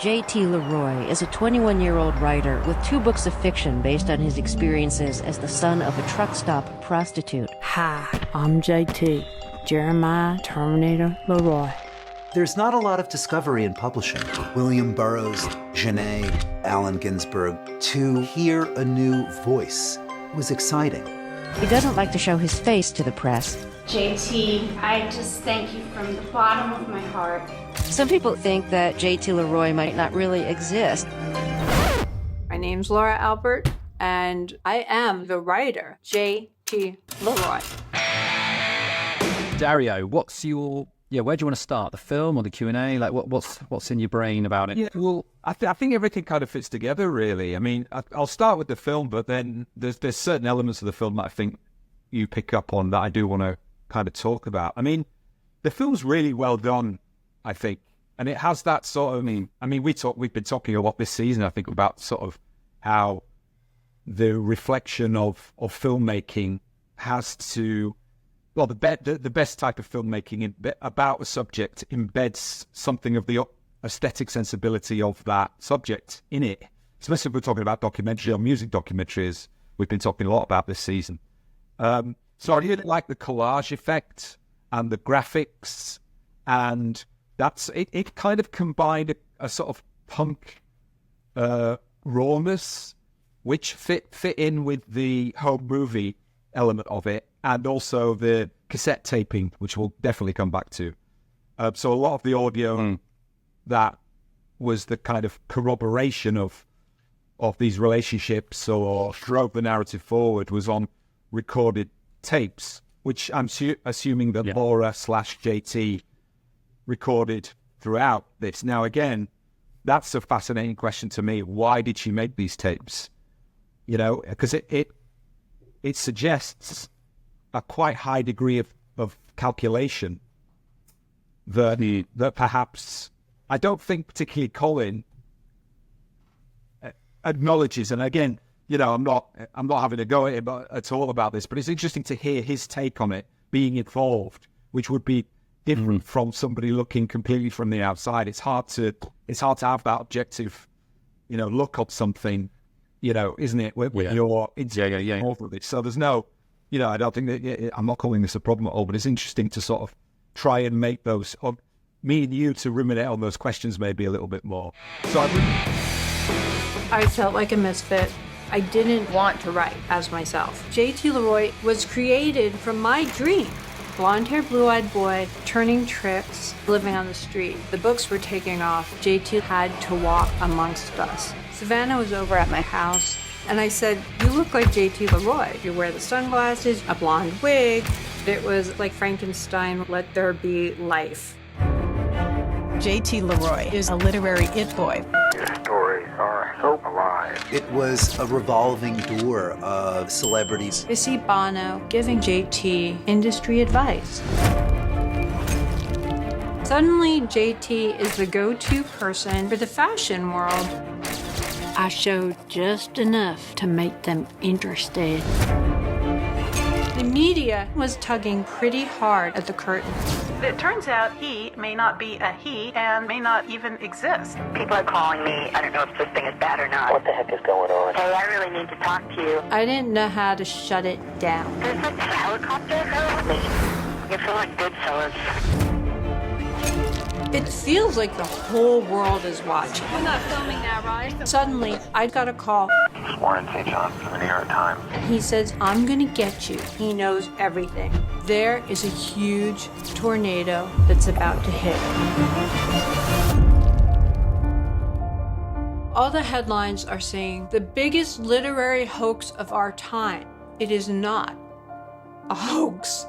J.T. Leroy is a 21-year-old writer with 2 books of fiction based on his experiences as the son of a truck stop prostitute. Hi, I'm JT, Jeremiah Terminator Leroy. There's not a lot of discovery in publishing. William Burroughs, Genet, Allen Ginsberg. To hear a new voice was exciting. He doesn't like to show his face to the press. JT, I just thank you from the bottom of my heart. Some people think that J.T. Leroy might not really exist. My name's Laura Albert, and I am the writer, J.T. Leroy. Dario, what's your... where do you want to start? The film or the Q&A? Like, what's in your brain about it? Yeah, well, I think everything kind of fits together, really. I mean, I'll start with the film, but then there's certain elements of the film that I think you pick up on that I do want to kind of talk about. I mean, the film's really well done, I think, and it has that sort of... I mean, we've been talking a lot this season, I think, about sort of how the reflection of filmmaking has to... Well, the best type of filmmaking about a subject embeds something of the aesthetic sensibility of that subject in it. Especially if we're talking about documentary or music documentaries, we've been talking a lot about this season. So I really like the collage effect and the graphics, and that's it. It kind of combined a sort of punk rawness, which fit in with the home movie element of it, and also the cassette taping, which we'll definitely come back to. So a lot of the audio that was the kind of corroboration of these relationships or drove the narrative forward was on recorded tapes, which I'm assuming that Laura/JT recorded throughout this. Now, again, that's a fascinating question to me. Why did she make these tapes? You know, because it suggests a quite high degree of calculation that perhaps I don't think particularly Colin acknowledges. And again, you know, I'm not having a go at him at all about this, but it's interesting to hear his take on it being involved, which would be different from somebody looking completely from the outside. It's hard to have that objective, you know, look at something, you know, isn't it? When you're involved with it. So there's no, you know, I don't think that, I'm not calling this a problem at all, but it's interesting to sort of try and make those, or me and you to ruminate on those questions maybe a little bit more. So I felt like a misfit. I didn't want to write as myself. J.T. Leroy was created from my dream. Blonde-haired, blue-eyed boy, turning tricks, living on the street. The books were taking off. J.T. had to walk amongst us. Savannah was over at my house, and I said, "You look like J.T. Leroy. You wear the sunglasses, a blonde wig." It was like Frankenstein, let there be life. J.T. Leroy is a literary it boy. Your stories are so alive. It was a revolving door of celebrities. Missy Bono giving JT industry advice. Suddenly, JT is the go-to person for the fashion world. I showed just enough to make them interested. The media was tugging pretty hard at the curtain. It turns out he may not be a he and may not even exist. People are calling me. I don't know if this thing is bad or not. What the heck is going on? Hey, I really need to talk to you. I didn't know how to shut it down. There's a helicopter around me. You feel like Goodfellas. It feels like the whole world is watching. We're not filming that, right? Suddenly, I got a call. This is Warren St. John from the New York Times. He says, "I'm gonna get you." He knows everything. There is a huge tornado that's about to hit. All the headlines are saying, the biggest literary hoax of our time. It is not a hoax.